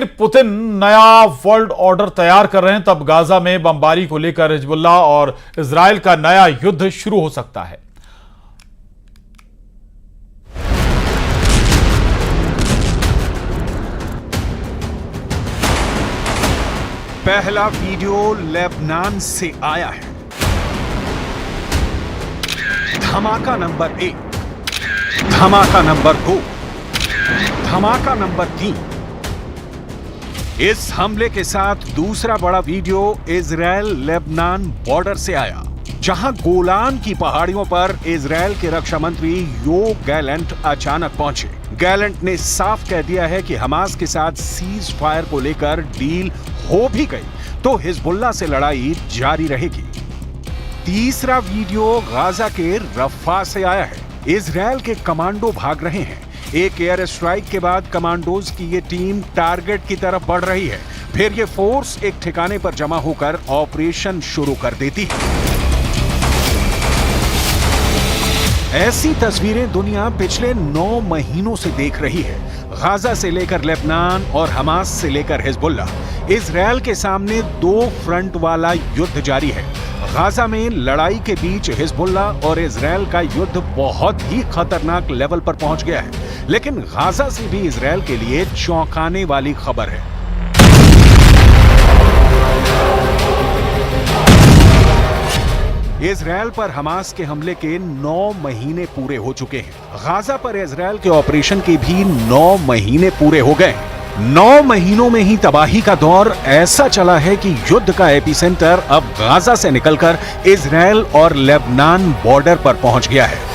Putin नया world order तैयार कर रहे हैं, तब गाजा में बमबारी को लेकर हिजबुल्लाह और इजराइल का नया युद्ध शुरू हो सकता है। पहला वीडियो लेबनान से आया है। धमाका नंबर 1, धमाका नंबर 2, धमाका नंबर 3। इस हमले के साथ दूसरा बड़ा वीडियो इजराइल लेबनान बॉर्डर से आया, जहां गोलान की पहाड़ियों पर इजराइल के रक्षा मंत्री योव गैलेंट अचानक पहुंचे। गैलेंट ने साफ कह दिया है कि हमास के साथ सीज फायर को लेकर डील हो भी गई तो हिजबुल्लाह से लड़ाई जारी रहेगी। तीसरा वीडियो गाजा के रफा से आया है। इजराइल के कमांडो भाग रहे हैं। एक एयर स्ट्राइक के बाद कमांडोज की ये टीम टारगेट की तरफ बढ़ रही है। फिर ये फोर्स एक ठिकाने पर जमा होकर ऑपरेशन शुरू कर देती है। ऐसी तस्वीरें दुनिया पिछले 9 महीनों से देख रही है। गाजा से लेकर लेबनान और हमास से लेकर हिजबुल्लाह, इजराइल के सामने 2 फ्रंट वाला युद्ध जारी है। गाजा में लड़ाई के बीच हिजबुल्लाह और इजराइल का युद्ध बहुत ही खतरनाक लेवल पर पहुंच गया है। लेकिन गाजा से भी इजराइल के लिए चौंकाने वाली खबर है। इजराइल पर हमास के हमले के 9 महीने पूरे हो चुके हैं। गाजा पर इजराइल के ऑपरेशन के भी 9 महीने पूरे हो गए। 9 महीनों में ही तबाही का दौर ऐसा चला है कि युद्ध का एपिसेंटर अब गाजा से निकलकर इजराइल और लेबनान बॉर्डर पर पहुंच गया है।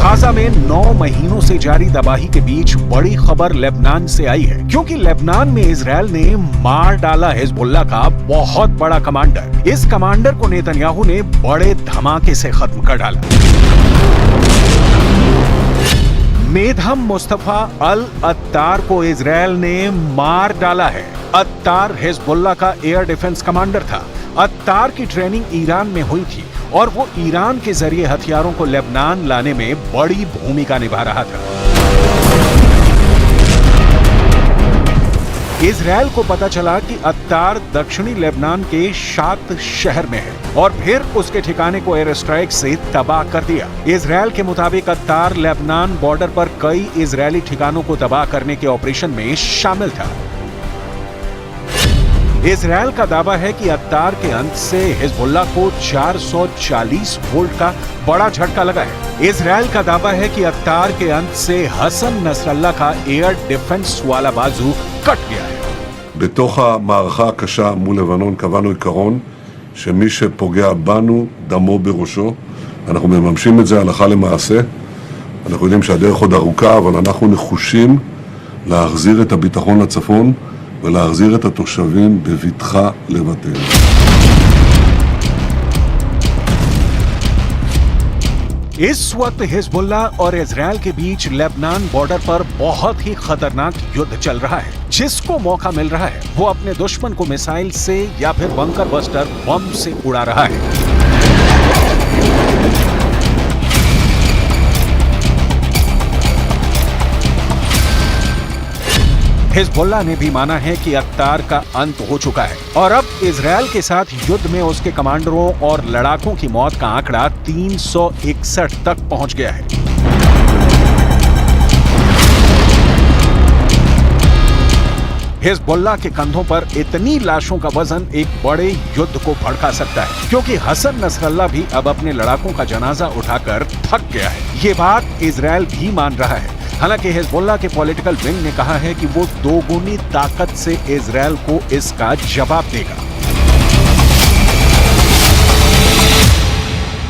गाजा में 9 महीनों से जारी तबाही के बीच बड़ी खबर लेबनान से आई है, क्योंकि लेबनान में इजराइल ने मार डाला हिजबुल्लाह का बहुत बड़ा कमांडर। इस कमांडर को नेतन्याहू ने बड़े धमाके से खत्म कर डाला। मेधम मुस्तफा अल अत्तार को इजराइल ने मार डाला है। अत्तार हिजबुल्लाह का एयर डिफेंस कमांडर था। अत्तार की ट्रेनिंग ईरान में हुई थी और वो ईरान के जरिए हथियारों को लेबनान लाने में बड़ी भूमिका निभा रहा था। इजराइल को पता चला कि अत्तार दक्षिणी लेबनान के शात शहर में है और फिर उसके ठिकाने को एयर स्ट्राइक से तबाह कर दिया। इजराइल के मुताबिक अत्तार लेबनान बॉर्डर पर कई इजरायली ठिकानों को तबाह करने के ऑपरेशन में शामिल था। इजराइल का दावा है कि अत्तार के अंत से हिजबुल्लाह को 440 वोल्ट का बड़ा झटका लगा है। इजराइल का दावा है कि अत्तार के अंत से हसन नसरल्लाह का एयर डिफेंस वाला बाजू कट गया है। בתוך המערכה הקשה מול לבנון קבענו עיקרון שמי שפוגע בנו דמו בראשו. אנחנו מממשים את זה הלכה למעשה. אנחנו יודעים שהדרך עוד ארוכה, אבל אנחנו נחושים להחזיר את הביטחון לצפון ולהחזיר את התושבים בבטחה לבתיהם. इस वक्त हिजबुल्लाह और इजराइल के बीच लेबनान बॉर्डर पर बहुत ही खतरनाक युद्ध चल रहा है। जिसको मौका मिल रहा है वो अपने दुश्मन को मिसाइल से या फिर बंकर बस्टर बम से उड़ा रहा है। हिजबुल्लाह ने भी माना है कि अत्तार का अंत हो चुका है और अब इजराइल के साथ युद्ध में उसके कमांडरों और लड़ाकों की मौत का आंकड़ा 361 तक पहुंच गया है। हिजबुल्लाह के कंधों पर इतनी लाशों का वजन एक बड़े युद्ध को भड़का सकता है, क्योंकि हसन नसरल्लाह भी अब अपने लड़ाकों का जनाजा उठाकर थक गया है। ये बात इजराइल भी मान रहा है। हालांकि हिजबुल्लाह के पॉलिटिकल विंग ने कहा है कि वो दोगुनी ताकत से इजराइल को इसका जवाब देगा।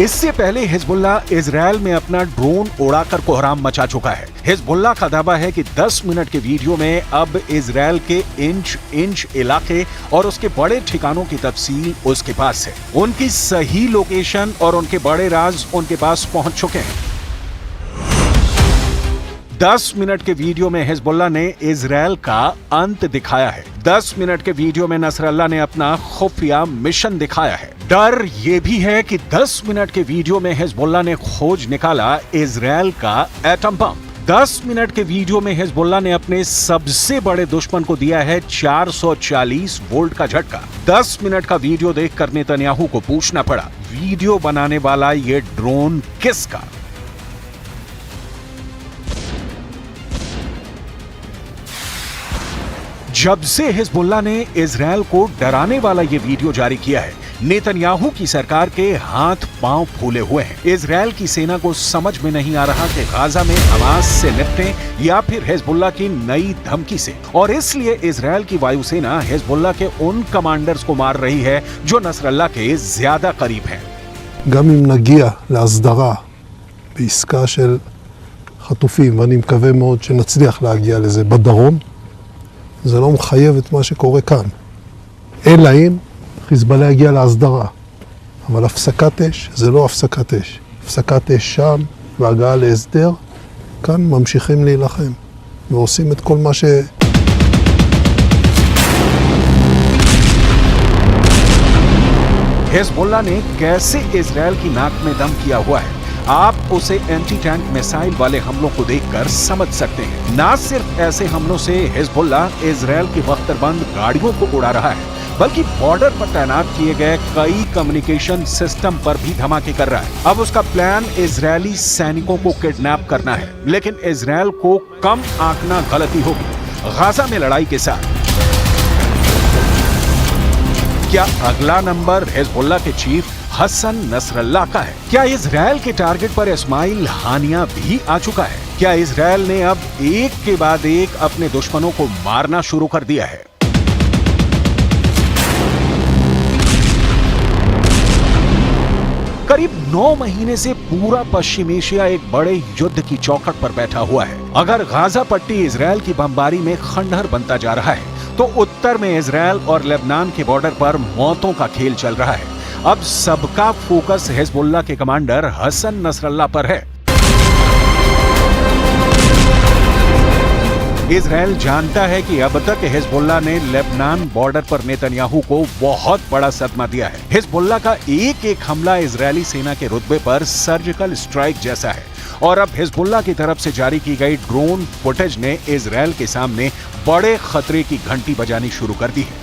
इससे पहले हिजबुल्लाह इजरायल में अपना ड्रोन उड़ाकर कोहराम मचा चुका है। हिजबुल्लाह का दावा है कि 10 मिनट के वीडियो में अब इजरायल के इंच इलाके और उसके बड़े ठिकानों की तफसील उसके पास है। उनकी सही लोकेशन और उनके बड़े राज उनके पास पहुंच चुके हैं। 10 मिनट के वीडियो में हिजबुल्लाह ने इजरायल का अंत दिखाया है। 10 मिनट के वीडियो में नसरल्लाह ने अपना खुफिया मिशन दिखाया है। डर यह भी है कि 10 मिनट के वीडियो में हिजबुल्लाह ने खोज निकाला इजरायल का एटम बम। 10 मिनट के वीडियो में हिजबुल्लाह ने अपने सबसे बड़े दुश्मन को दिया है 440 वोल्ट का झटका। 10 मिनट का वीडियो देखकर नेतन्याहू को पूछना पड़ा, वीडियो बनाने वाला ये ड्रोन किसका? जब से हिजबुल्लाह ने इजरायल को डराने वाला ये वीडियो जारी किया है, नेतन्याहू की सरकार के हाथ पांव फूले हुए हैं। इजरायल की सेना को समझ में नहीं आ रहा कि गाजा में हमास से निपटें या फिर हिजबुल्लाह की नई धमकी से, और इसलिए इजरायल की वायुसेना हिजबुल्लाह के उन कमांडर्स को मार रही है जो नसरल्लाह के ज्यादा करीब हैं। גם אם נגיע להסדרה בעסקה של חטופים, ואני מקווה מאוד שנצליח להגיע לזה בדרום, זה לא מחייב את מה שקורה כאן. אלא אם חיזבאללה יגיע להסדרה. אבל הפסקת אש זה לא הפסקת אש. הפסקת אש שם והגעה להסדר, כאן ממשיכים להילחם. ועושים את כל מה ש... हिजबुल्लाह ने कैसे इजरायल की नाक में दम किया हुआ है, आप उसे एंटी टैंक मिसाइल वाले हमलों को देखकर समझ सकते हैं। ना सिर्फ ऐसे हमलों से हिजबुल्लाह इजरायल की बख्तरबंद गाड़ियों को उड़ा रहा है, बल्कि बॉर्डर पर तैनात किए गए कई कम्युनिकेशन सिस्टम पर भी धमाके कर रहा है। अब उसका प्लान इजरायली सैनिकों को किडनैप करना है, लेकिन इजरायल को कम आंकना गलती होगी। गाजा में लड़ाई के साथ क्या अगला नंबर हिजबुल्लाह के चीफ हसन नसरल्लाह का है? क्या इजरायल के टारगेट पर इस्माइल हानिया भी आ चुका है? क्या इजरायल ने अब एक के बाद एक अपने दुश्मनों को मारना शुरू कर दिया है? करीब 9 महीने से पूरा पश्चिम एशिया एक बड़े युद्ध की चौखट पर बैठा हुआ है। अगर गाजा पट्टी इजरायल की बमबारी में खंडहर बनता जा रहा है, तो उत्तर में इजरायल और लेबनान के बॉर्डर पर मौतों का खेल चल रहा है। अब सबका फोकस हिजबुल्लाह के कमांडर हसन नसरल्लाह पर है। इजरायल जानता है कि अब तक हिजबुल्लाह ने लेबनान बॉर्डर पर नेतन्याहू को बहुत बड़ा सदमा दिया है। हिजबुल्लाह का एक एक हमला इजरायली सेना के रुतबे पर सर्जिकल स्ट्राइक जैसा है, और अब हिजबुल्लाह की तरफ से जारी की गई ड्रोन फुटेज ने इजरायल के सामने बड़े खतरे की घंटी बजानी शुरू कर दी है।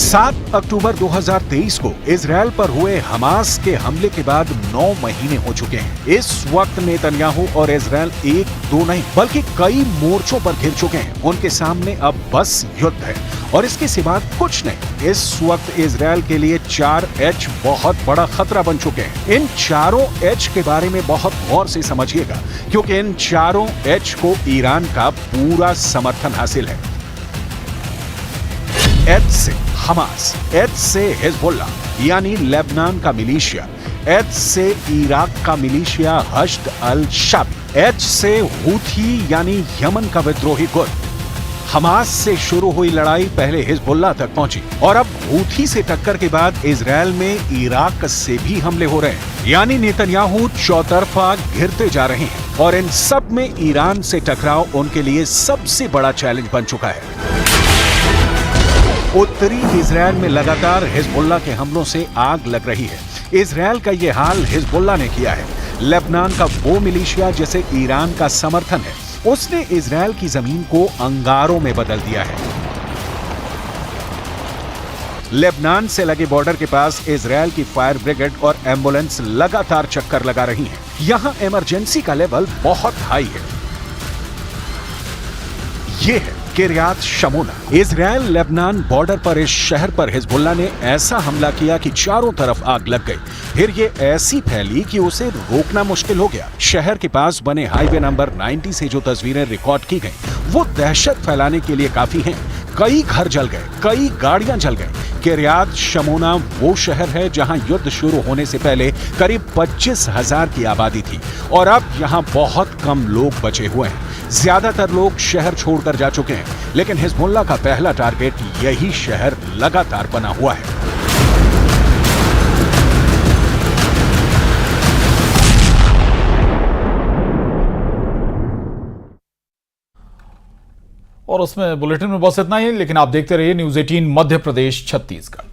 7 अक्टूबर 2023 को इजरायल पर हुए हमास के हमले के बाद 9 महीने हो चुके हैं। इस वक्त नेतन्याहू और इजरायल एक दो नहीं बल्कि कई मोर्चों पर घिर चुके हैं। उनके सामने अब बस युद्ध है और इसके सिवा कुछ नहीं। इस वक्त इजरायल के लिए 4H बहुत बड़ा खतरा बन चुके हैं। इन चारों H के बारे में बहुत गौर से समझिएगा, क्योंकि इन चारों H को ईरान का पूरा समर्थन हासिल है। H से हमास, H से हिजबुल्लाह यानी लेबनान का मिलिशिया, H से इराक का मिलिशिया हश्द अल शाबी, H से हूथी यानी यमन का विद्रोही गुट। हमास से शुरू हुई लड़ाई पहले हिजबुल्लाह तक पहुंची और अब हूथी से टक्कर के बाद इजरायल में इराक से भी हमले हो रहे हैं। यानी नेतन्याहू चौतरफा घिरते जा रहे हैं और इन सब में ईरान से टकराव उनके लिए सबसे बड़ा चैलेंज बन चुका है। उत्तरी इजरायल में लगातार हिजबुल्लाह के हमलों से आग लग रही है। इजरायल का ये हाल हिजबुल्लाह ने किया है। लेबनान का वो मिलिशिया जिसे ईरान का समर्थन है, उसने इजरायल की जमीन को अंगारों में बदल दिया है। लेबनान से लगे बॉर्डर के पास इजरायल की फायर ब्रिगेड और एम्बुलेंस लगातार चक्कर लगा रही हैं। यहां इमरजेंसी का लेवल बहुत हाई है। ये है किरियात शमोना। इजराइल लेबनान बॉर्डर पर इस शहर पर हिजबुल्लाह ने ऐसा हमला किया कि चारों तरफ आग लग गई। फिर ये ऐसी फैली कि उसे रोकना मुश्किल हो गया। शहर के पास बने हाईवे नंबर 90 से जो तस्वीरें रिकॉर्ड की गई वो दहशत फैलाने के लिए काफी हैं। कई घर जल गए, कई गाड़ियां जल गई। किरियात शमोना वो शहर है जहां युद्ध शुरू होने से पहले करीब 25,000 की आबादी थी और अब यहां बहुत कम लोग बचे हुए हैं। ज्यादातर लोग शहर छोड़कर जा चुके हैं, लेकिन हिजबुल्लाह का पहला टारगेट यही शहर लगातार बना हुआ है। और उसमें बुलेटिन में बस इतना ही, लेकिन आप देखते रहिए न्यूज़ 18 मध्य प्रदेश छत्तीसगढ़।